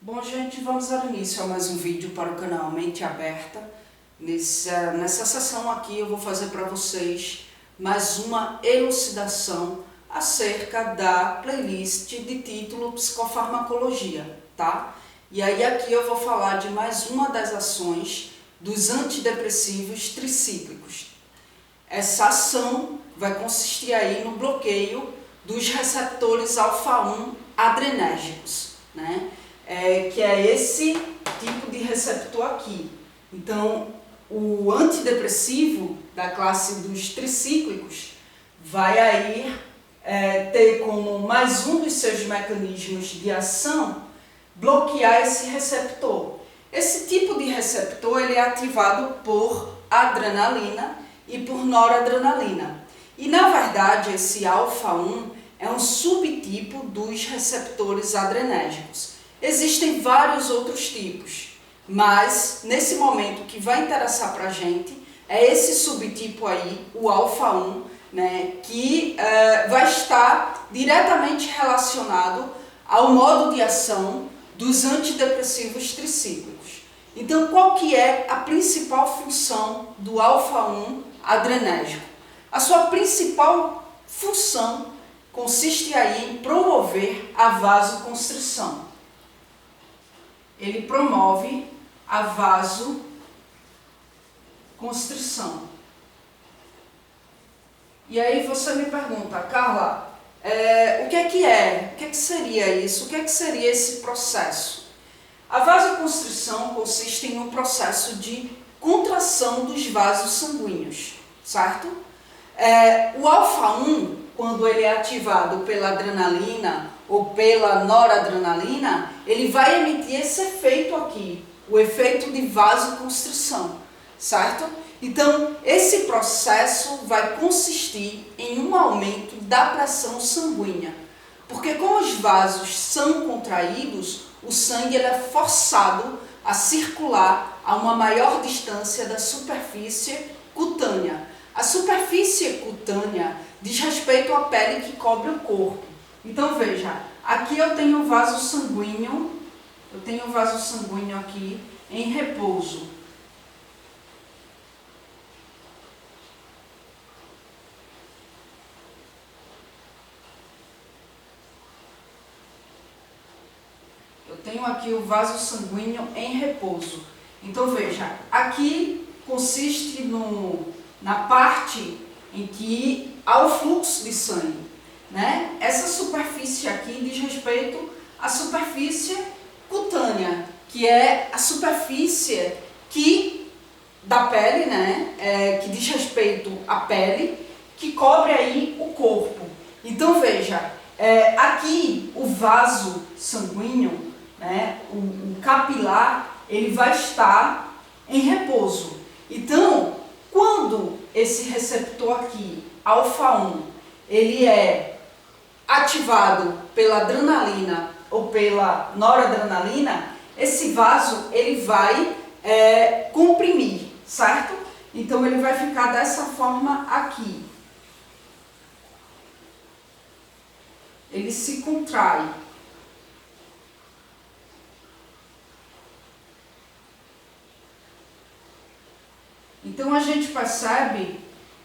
Bom, gente, vamos dar início a mais um vídeo para o canal Mente Aberta. Nessa sessão aqui eu vou fazer para vocês mais uma elucidação acerca da playlist de título Psicofarmacologia, tá? E aí aqui eu vou falar de mais uma das ações dos antidepressivos tricíclicos. Essa ação vai consistir aí no bloqueio dos receptores alfa-1 adrenérgicos, né? Que é esse tipo de receptor aqui. Então, o antidepressivo da classe dos tricíclicos vai aí ter como mais um dos seus mecanismos de ação bloquear esse receptor. Esse tipo de receptor ele é ativado por adrenalina e por noradrenalina. E na verdade esse alfa-1 é um subtipo dos receptores adrenérgicos. Existem vários outros tipos, mas nesse momento o que vai interessar para a gente é esse subtipo aí, o alfa-1, né, que vai estar diretamente relacionado ao modo de ação dos antidepressivos tricíclicos. Então, qual que é a principal função do alfa-1 adrenérgico? A sua principal função consiste aí em promover a vasoconstrição. Ele promove a vasoconstrição. E aí você me pergunta, Carla, o que é? O que seria isso? O que seria esse processo? A vasoconstrição consiste em um processo de contração dos vasos sanguíneos, certo? O alfa-1, quando ele é ativado pela adrenalina ou pela noradrenalina, ele vai emitir esse efeito aqui, o efeito de vasoconstrição, certo? Então, esse processo vai consistir em um aumento da pressão sanguínea, porque como os vasos são contraídos, o sangue ele é forçado a circular a uma maior distância da superfície cutânea. A superfície cutânea diz respeito à pele que cobre o corpo. Então veja, aqui eu tenho o vaso sanguíneo, aqui em repouso. Eu tenho aqui o vaso sanguíneo em repouso. Então veja, aqui consiste na parte em que há o fluxo de sangue, né? Essa superfície aqui diz respeito à superfície cutânea, que é a superfície da pele, né? Que diz respeito à pele, que cobre aí o corpo. Então veja, aqui o vaso sanguíneo, né? O capilar, ele vai estar em repouso. Então, quando esse receptor aqui, alfa-1, ele é ativado pela adrenalina ou pela noradrenalina, esse vaso ele vai comprimir, certo? Então ele vai ficar dessa forma aqui. Ele se contrai. Então a gente percebe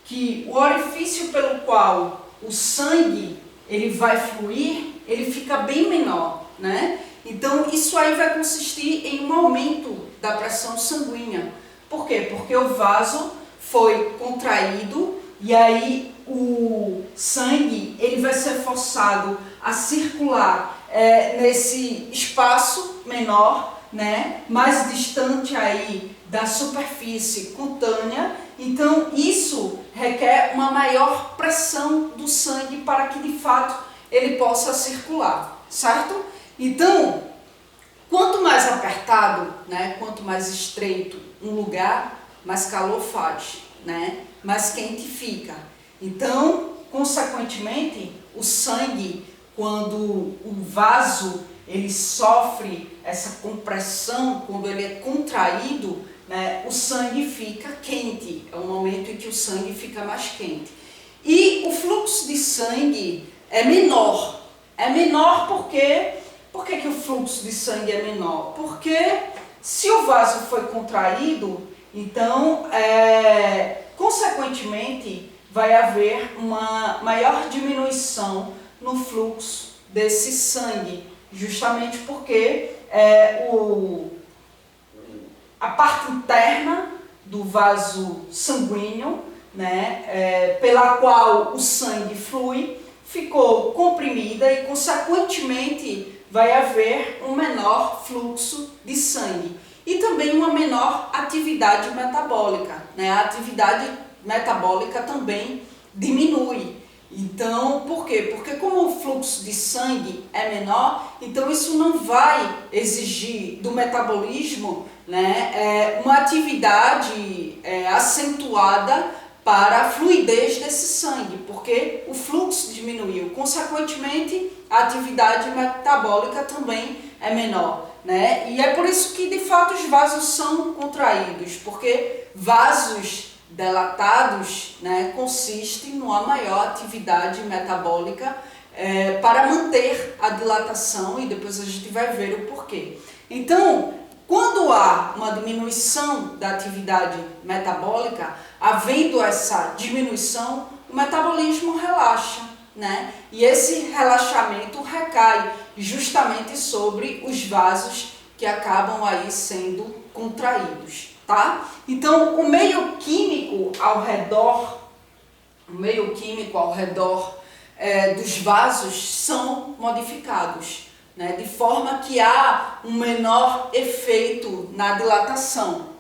que o orifício pelo qual o sangue ele vai fluir, ele fica bem menor, né? Então isso aí vai consistir em um aumento da pressão sanguínea. Por quê? Porque o vaso foi contraído e aí o sangue ele vai ser forçado a circular nesse espaço menor, né? Mais distante aí da superfície cutânea. Então isso requer uma maior pressão do sangue para que de fato ele possa circular, certo? Então, quanto mais apertado, né, quanto mais estreito um lugar, mais calor faz, né, mais quente fica. Então, consequentemente, o sangue, quando o vaso ele sofre essa compressão, quando ele é contraído, né, o sangue fica quente, é o momento em que o sangue fica mais quente. E o fluxo de sangue é menor porque Por que o fluxo de sangue é menor? Porque se o vaso foi contraído, então, consequentemente, vai haver uma maior diminuição no fluxo desse sangue, justamente porque a parte interna do vaso sanguíneo, né, pela qual o sangue flui, ficou comprimida e, consequentemente, vai haver um menor fluxo de sangue e também uma menor atividade metabólica, né? A atividade metabólica também diminui. Então, por quê? Porque como o fluxo de sangue é menor, então isso não vai exigir do metabolismo, né, uma atividade acentuada para a fluidez desse sangue, porque o fluxo diminuiu. Consequentemente, a atividade metabólica também é menor, né? E é por isso que, de fato, os vasos são contraídos, porque vasos dilatados, né, consistem numa maior atividade metabólica para manter a dilatação, e depois a gente vai ver o porquê. Então, quando há uma diminuição da atividade metabólica, havendo essa diminuição, o metabolismo relaxa, né? E esse relaxamento recai justamente sobre os vasos que acabam aí sendo contraídos, tá? Então, o meio químico ao redor dos vasos são modificados, né? De forma que há um menor efeito na dilatação.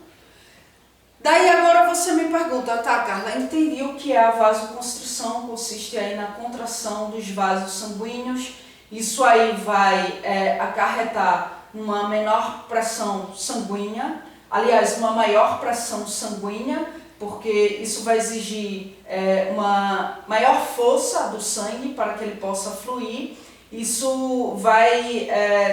Daí agora você me pergunta, tá, Carla, entendi o que é a vasoconstrição, consiste aí na contração dos vasos sanguíneos, isso aí vai acarretar uma menor pressão sanguínea, aliás, uma maior pressão sanguínea, porque isso vai exigir uma maior força do sangue para que ele possa fluir, isso vai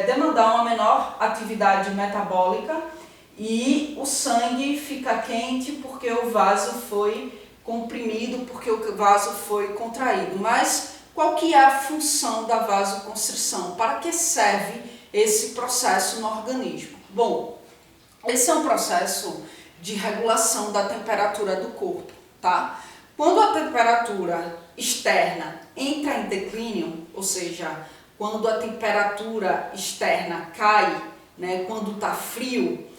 demandar uma menor atividade metabólica, e o sangue fica quente porque o vaso foi comprimido, porque o vaso foi contraído. Mas qual que é a função da vasoconstrição? Para que serve esse processo no organismo? Bom, esse é um processo de regulação da temperatura do corpo, tá? Quando a temperatura externa entra em declínio, ou seja, quando a temperatura externa cai, né, quando está frio,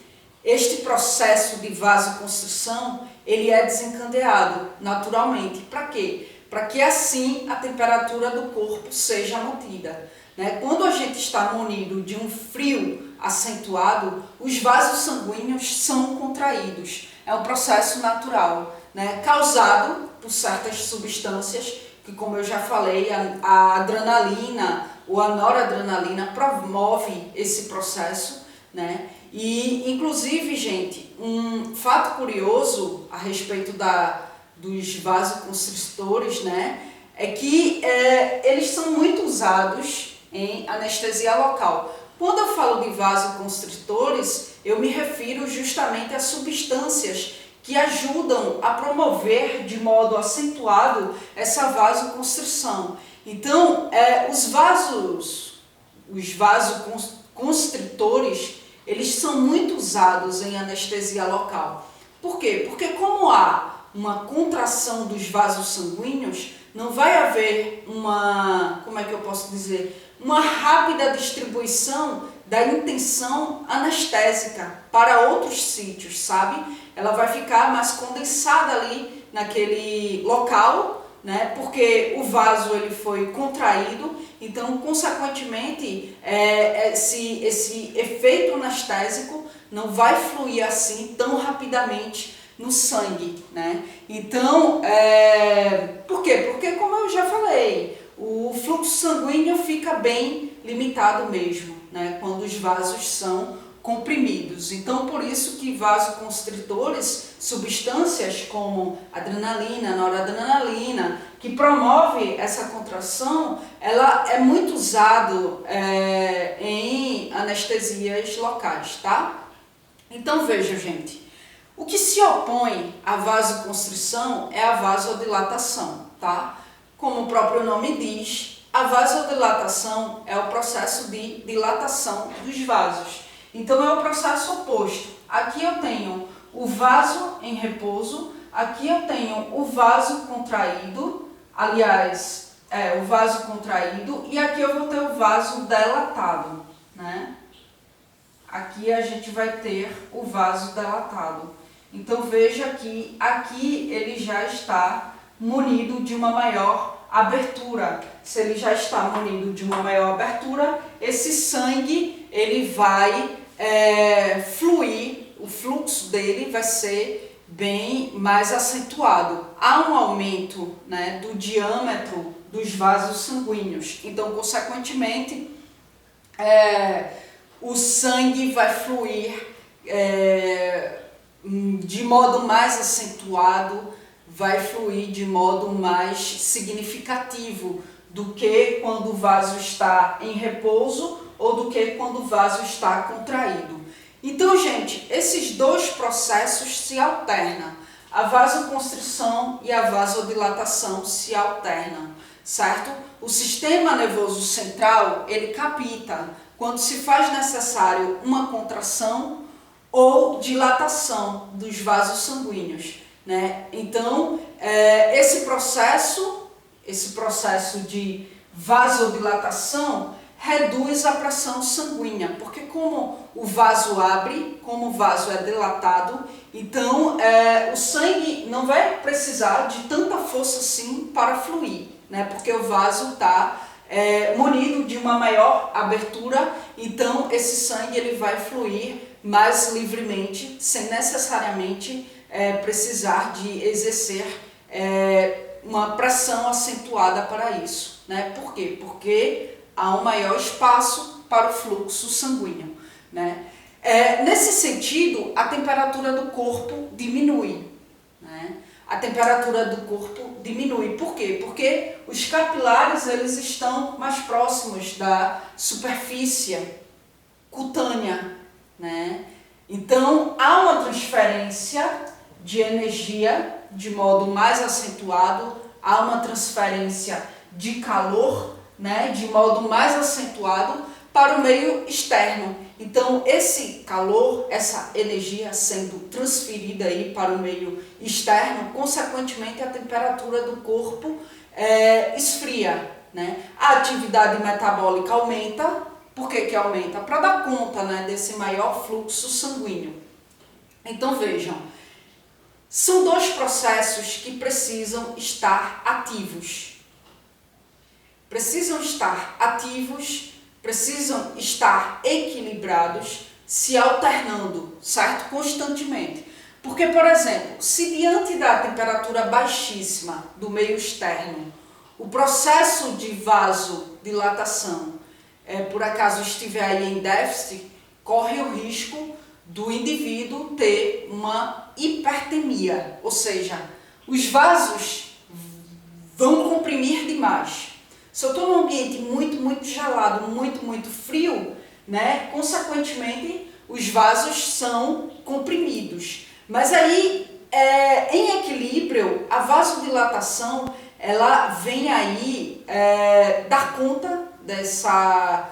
este processo de vasoconstrição, ele é desencadeado naturalmente. Para quê? Para que assim a temperatura do corpo seja mantida, né? Quando a gente está munido de um frio acentuado, os vasos sanguíneos são contraídos. É um processo natural, né? Causado por certas substâncias que, como eu já falei, a adrenalina ou a noradrenalina promove esse processo, né? E, inclusive, gente, um fato curioso a respeito dos vasoconstritores, né, é que eles são muito usados em anestesia local. Quando eu falo de vasoconstritores, eu me refiro justamente a substâncias que ajudam a promover de modo acentuado essa vasoconstrição. Então, os vasoconstritores, eles são muito usados em anestesia local. Por quê? Porque como há uma contração dos vasos sanguíneos, não vai haver uma rápida distribuição da intenção anestésica para outros sítios, sabe? Ela vai ficar mais condensada ali naquele local, né? Porque o vaso ele foi contraído, então, consequentemente, esse efeito anestésico não vai fluir assim tão rapidamente no sangue, né? Então, por quê? Porque, como eu já falei, o fluxo sanguíneo fica bem limitado mesmo, né? Quando os vasos são comprimidos. Então, por isso que vasoconstritores, substâncias como adrenalina, noradrenalina, que promove essa contração, ela é muito usado em anestesias locais, tá? Então, veja, gente, o que se opõe à vasoconstrição é a vasodilatação, tá? Como o próprio nome diz, a vasodilatação é o processo de dilatação dos vasos. Então é o processo oposto. Aqui eu tenho o vaso em repouso, aqui eu tenho o vaso contraído, aliás, o vaso contraído, e aqui eu vou ter o vaso dilatado, né? Aqui a gente vai ter o vaso dilatado. Então veja que aqui ele já está munido de uma maior abertura. Se ele já está munido de uma maior abertura, esse sangue ele vai fluir, o fluxo dele vai ser bem mais acentuado. Há um aumento, né, do diâmetro dos vasos sanguíneos. Então, consequentemente, o sangue vai fluir de modo mais acentuado, vai fluir de modo mais significativo do que quando o vaso está em repouso ou do que quando o vaso está contraído. Então, gente, esses dois processos se alternam. A vasoconstrição e a vasodilatação se alternam, certo? O sistema nervoso central, ele capta quando se faz necessário uma contração ou dilatação dos vasos sanguíneos, né? Então, esse processo de vasodilatação reduz a pressão sanguínea, porque como o vaso abre, como o vaso é dilatado, então o sangue não vai precisar de tanta força assim para fluir, né? Porque o vaso está munido de uma maior abertura, então esse sangue ele vai fluir mais livremente, sem necessariamente precisar de exercer uma pressão acentuada para isso, né? Por quê? Porque há um maior espaço para o fluxo sanguíneo, né? Nesse sentido, a temperatura do corpo diminui, né? A temperatura do corpo diminui. Por quê? Porque os capilares eles estão mais próximos da superfície cutânea, né? Então, há uma transferência de energia de modo mais acentuado, há uma transferência de calor, né, de modo mais acentuado para o meio externo. Então, esse calor, essa energia sendo transferida aí para o meio externo, consequentemente a temperatura do corpo esfria, né? A atividade metabólica aumenta. Por que aumenta? Para dar conta, né, desse maior fluxo sanguíneo. Então, vejam, são dois processos que precisam estar ativos. Precisam estar ativos, precisam estar equilibrados, se alternando, certo? Constantemente. Porque, por exemplo, se diante da temperatura baixíssima do meio externo, o processo de vasodilatação, por acaso estiver aí em déficit, corre o risco do indivíduo ter uma hipertemia, ou seja, os vasos vão comprimir demais. Se eu estou num ambiente muito gelado, muito frio, né, consequentemente os vasos são comprimidos. Mas aí, em equilíbrio, a vasodilatação ela vem aí dar conta dessa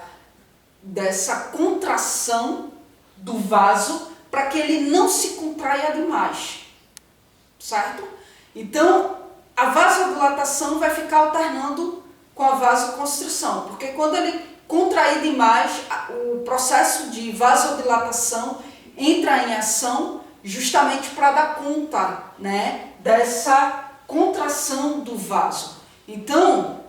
contração do vaso para que ele não se contraia demais, certo? Então, a vasodilatação vai ficar alternando com a vasoconstrição, porque quando ele contrair demais, o processo de vasodilatação entra em ação justamente para dar conta, né, dessa contração do vaso. Então,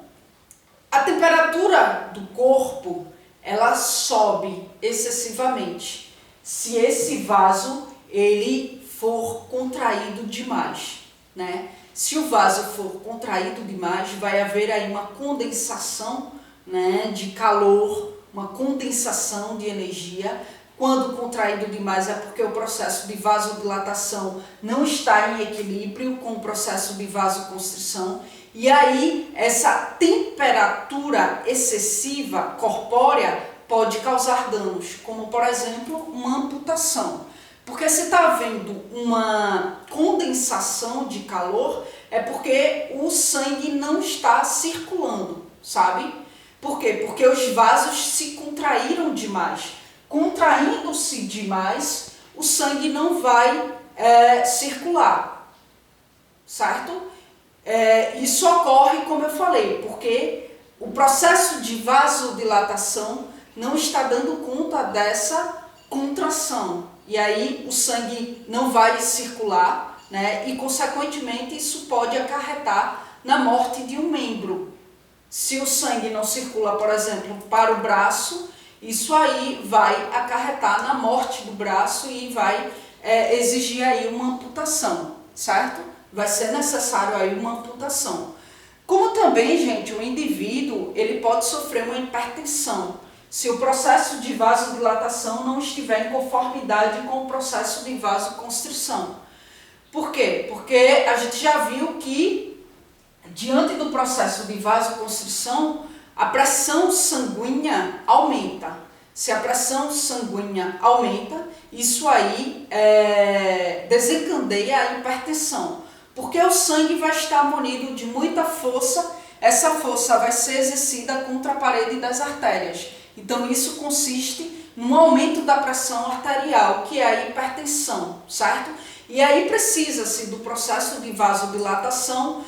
a temperatura do corpo, ela sobe excessivamente se esse vaso ele for contraído demais, né? Se o vaso for contraído demais, vai haver aí uma condensação, né, de calor, uma condensação de energia. Quando contraído demais é porque o processo de vasodilatação não está em equilíbrio com o processo de vasoconstrição. E aí, essa temperatura excessiva corpórea pode causar danos, como por exemplo, uma amputação. Porque se está havendo uma condensação de calor, é porque o sangue não está circulando, sabe? Por quê? Porque os vasos se contraíram demais. Contraindo-se demais, o sangue não vai circular, certo? Isso ocorre, como eu falei, porque o processo de vasodilatação não está dando conta dessa contração. E aí o sangue não vai circular, né? E consequentemente isso pode acarretar na morte de um membro. Se o sangue não circula, por exemplo, para o braço, isso aí vai acarretar na morte do braço e vai exigir aí uma amputação, certo? Vai ser necessário aí uma amputação. Como também, gente, o indivíduo ele pode sofrer uma hipertensão se o processo de vasodilatação não estiver em conformidade com o processo de vasoconstrição. Por quê? Porque a gente já viu que, diante do processo de vasoconstrição, a pressão sanguínea aumenta. Se a pressão sanguínea aumenta, isso aí desencadeia a hipertensão. Porque o sangue vai estar munido de muita força, essa força vai ser exercida contra a parede das artérias. Então isso consiste num aumento da pressão arterial, que é a hipertensão, certo? E aí precisa-se do processo de vasodilatação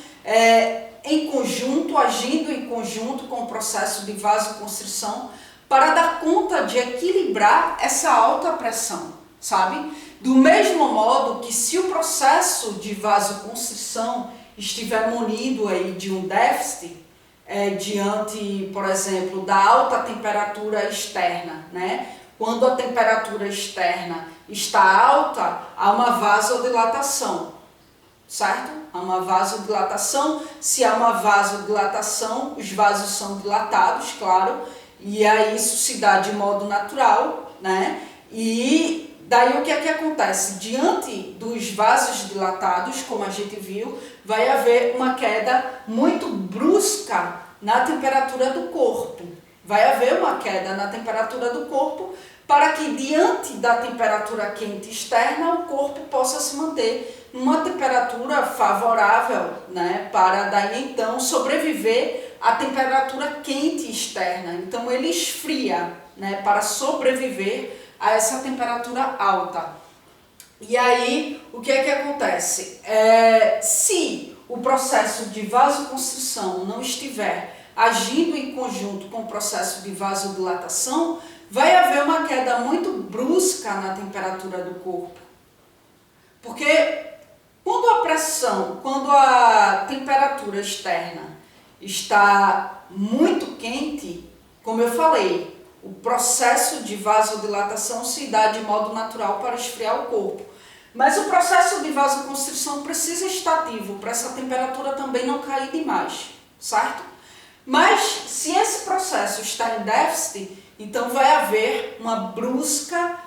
em conjunto, agindo em conjunto com o processo de vasoconstrição, para dar conta de equilibrar essa alta pressão, sabe? Do mesmo modo que se o processo de vasoconstrição estiver munido aí de um déficit, diante, por exemplo, da alta temperatura externa, né? Quando a temperatura externa está alta, há uma vasodilatação, certo? Há uma vasodilatação. Se há uma vasodilatação, os vasos são dilatados, claro, e aí isso se dá de modo natural, né? E daí o que é que acontece? Diante dos vasos dilatados, como a gente viu, vai haver uma queda muito brusca na temperatura do corpo. Vai haver uma queda na temperatura do corpo para que, diante da temperatura quente externa, o corpo possa se manter numa temperatura favorável, né, para daí então sobreviver à temperatura quente externa. Então ele esfria, né, para sobreviver a essa temperatura alta. E aí, o que é que acontece? Se o processo de vasoconstrição não estiver agindo em conjunto com o processo de vasodilatação, vai haver uma queda muito brusca na temperatura do corpo. Porque quando a temperatura externa está muito quente, como eu falei, o processo de vasodilatação se dá de modo natural para esfriar o corpo. Mas o processo de vasoconstrição precisa estar ativo para essa temperatura também não cair demais, certo? Mas se esse processo está em déficit, então vai haver uma brusca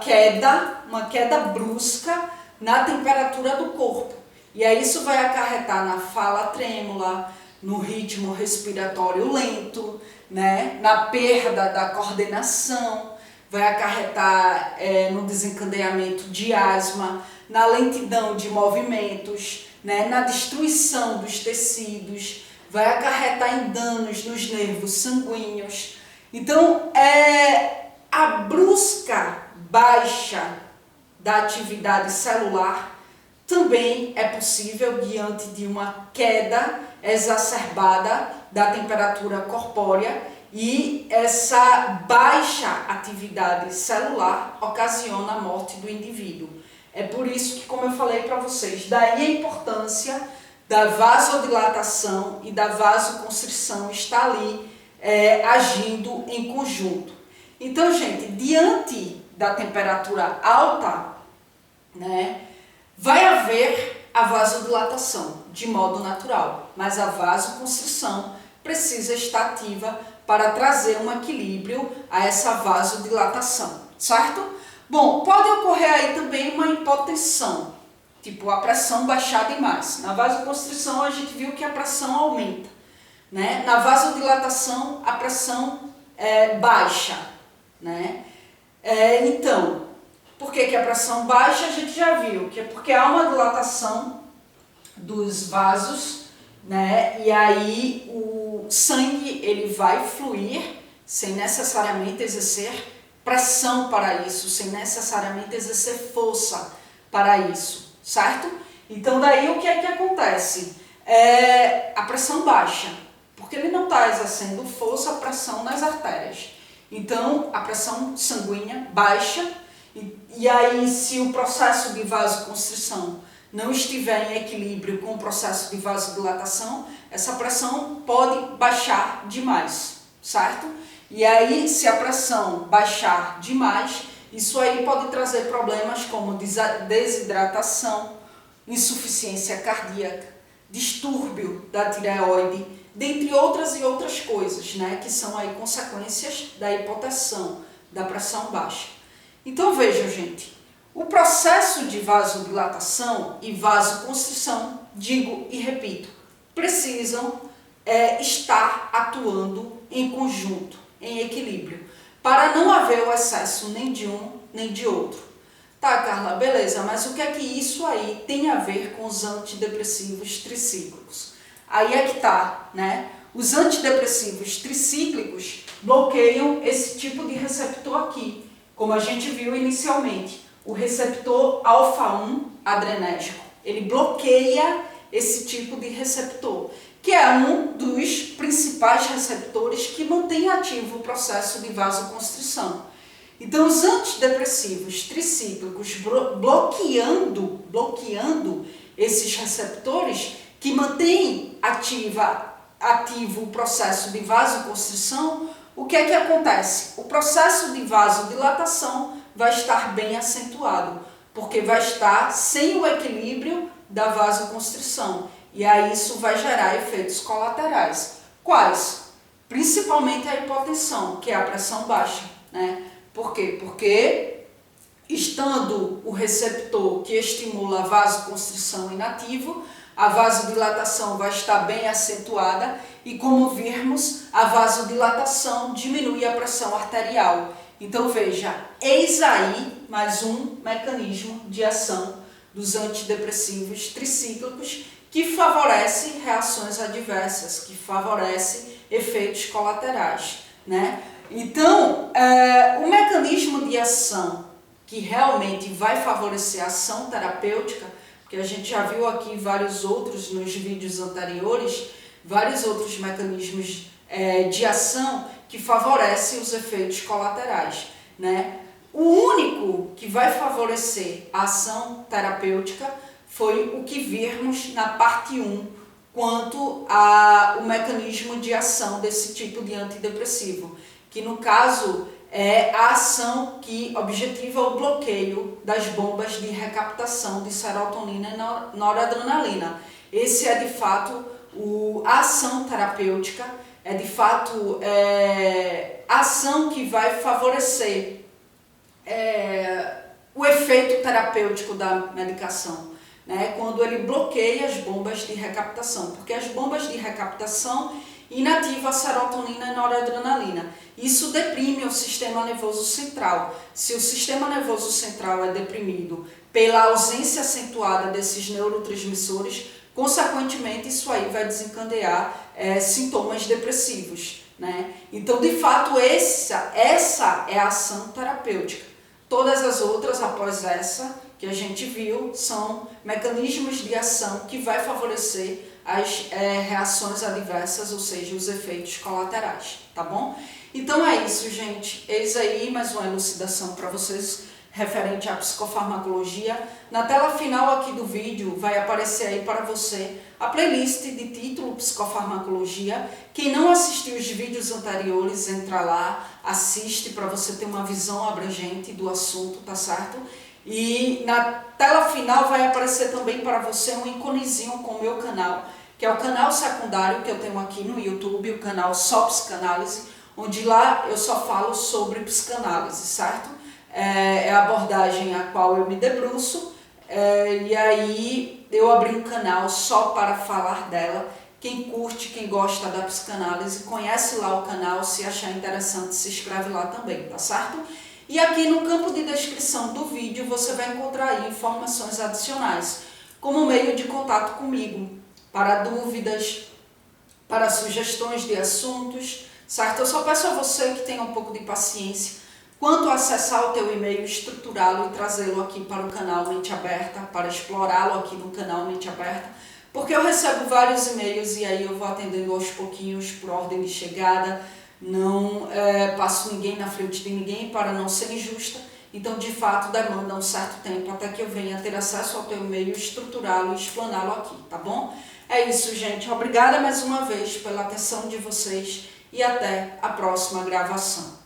queda, uma queda brusca na temperatura do corpo. E aí isso vai acarretar na fala trêmula, no ritmo respiratório lento, né? Na perda da coordenação, vai acarretar no desencadeamento de asma, na lentidão de movimentos, né? Na destruição dos tecidos, vai acarretar em danos nos nervos sanguíneos. Então, a brusca baixa da atividade celular também é possível diante de uma queda exacerbada da temperatura corpórea, e essa baixa atividade celular ocasiona a morte do indivíduo. É por isso que, como eu falei para vocês, daí a importância da vasodilatação e da vasoconstrição estar ali agindo em conjunto. Então, gente, diante da temperatura alta, né, vai haver a vasodilatação de modo natural, mas a vasoconstrição precisa estar ativa para trazer um equilíbrio a essa vasodilatação, certo? Bom, pode ocorrer aí também uma hipotensão, tipo a pressão baixar demais. Na vasoconstrição a gente viu que a pressão aumenta, né? Na vasodilatação a pressão baixa, né? Então, por que a pressão baixa? A gente já viu que é porque há uma dilatação dos vasos, né? E aí sangue ele vai fluir sem necessariamente exercer pressão para isso, sem necessariamente exercer força para isso, certo? Então daí o que é que acontece? A pressão baixa, porque ele não está exercendo força, pressão nas artérias. Então a pressão sanguínea baixa e aí se o processo de vasoconstrição não estiver em equilíbrio com o processo de vasodilatação, essa pressão pode baixar demais, certo? E aí, se a pressão baixar demais, isso aí pode trazer problemas como desidratação, insuficiência cardíaca, distúrbio da tireoide, dentre outras e outras coisas, né, que são aí consequências da hipotensão, da pressão baixa. Então vejam, gente, o processo de vasodilatação e vasoconstrição, digo e repito, precisam estar atuando em conjunto, em equilíbrio, para não haver o excesso nem de um nem de outro. Tá, Carla, beleza, mas o que é que isso aí tem a ver com os antidepressivos tricíclicos? Aí é que tá, né? Os antidepressivos tricíclicos bloqueiam esse tipo de receptor aqui, como a gente viu inicialmente, o receptor alfa-1 adrenérgico. Ele bloqueia esse tipo de receptor, que é um dos principais receptores que mantém ativo o processo de vasoconstrição. Então, os antidepressivos tricíclicos bloqueando esses receptores que mantêm ativo o processo de vasoconstrição, o que é que acontece? O processo de vasodilatação vai estar bem acentuado, porque vai estar sem o equilíbrio da vasoconstrição. E aí isso vai gerar efeitos colaterais. Quais? Principalmente a hipotensão, que é a pressão baixa, né? Por quê? Porque estando o receptor que estimula a vasoconstrição inativo, a vasodilatação vai estar bem acentuada e, como vimos, a vasodilatação diminui a pressão arterial. Então veja, eis aí mais um mecanismo de ação dos antidepressivos tricíclicos que favorece reações adversas, que favorece efeitos colaterais, né? Então, o mecanismo de ação que realmente vai favorecer a ação terapêutica, porque a gente já viu aqui vários outros nos vídeos anteriores, vários outros mecanismos de ação que favorecem os efeitos colaterais, né? O único que vai favorecer a ação terapêutica foi o que vimos na parte 1, quanto ao mecanismo de ação desse tipo de antidepressivo, que no caso é a ação que objetiva o bloqueio das bombas de recaptação de serotonina e noradrenalina. Esse é de fato a ação terapêutica, é de fato a ação que vai favorecer o efeito terapêutico da medicação, né? Quando ele bloqueia as bombas de recaptação, porque as bombas de recaptação inativam a serotonina e noradrenalina. Isso deprime o sistema nervoso central. Se o sistema nervoso central é deprimido pela ausência acentuada desses neurotransmissores, consequentemente isso aí vai desencadear sintomas depressivos, né? Então, de fato, essa é a ação terapêutica. Todas as outras, após essa que a gente viu, são mecanismos de ação que vai favorecer as reações adversas, ou seja, os efeitos colaterais, tá bom? Então é isso, gente. Eis aí mais uma elucidação para vocês referente à psicofarmacologia. Na tela final aqui do vídeo vai aparecer aí para você a playlist de título Psicofarmacologia. Quem não assistiu os vídeos anteriores, entra lá, assiste para você ter uma visão abrangente do assunto, tá certo? E na tela final vai aparecer também para você um íconezinho com o meu canal, que é o canal secundário que eu tenho aqui no YouTube, o canal Só Psicanálise, onde lá eu só falo sobre psicanálise, certo? É a abordagem a qual eu me debruço, e aí eu abri um canal só para falar dela. Quem curte, quem gosta da psicanálise, conhece lá o canal, se achar interessante, se inscreve lá também, tá certo? E aqui no campo de descrição do vídeo você vai encontrar aí informações adicionais, como meio de contato comigo, para dúvidas, para sugestões de assuntos, certo? Eu só peço a você que tenha um pouco de paciência quanto a acessar o teu e-mail, estruturá-lo e trazê-lo aqui para o canal Mente Aberta, para explorá-lo aqui no canal Mente Aberta, porque eu recebo vários e-mails e aí eu vou atendendo aos pouquinhos por ordem de chegada, não passo ninguém na frente de ninguém para não ser injusta, então de fato demanda um certo tempo até que eu venha ter acesso ao teu e-mail, estruturá-lo e explaná-lo aqui, tá bom? É isso, gente. Obrigada mais uma vez pela atenção de vocês e até a próxima gravação.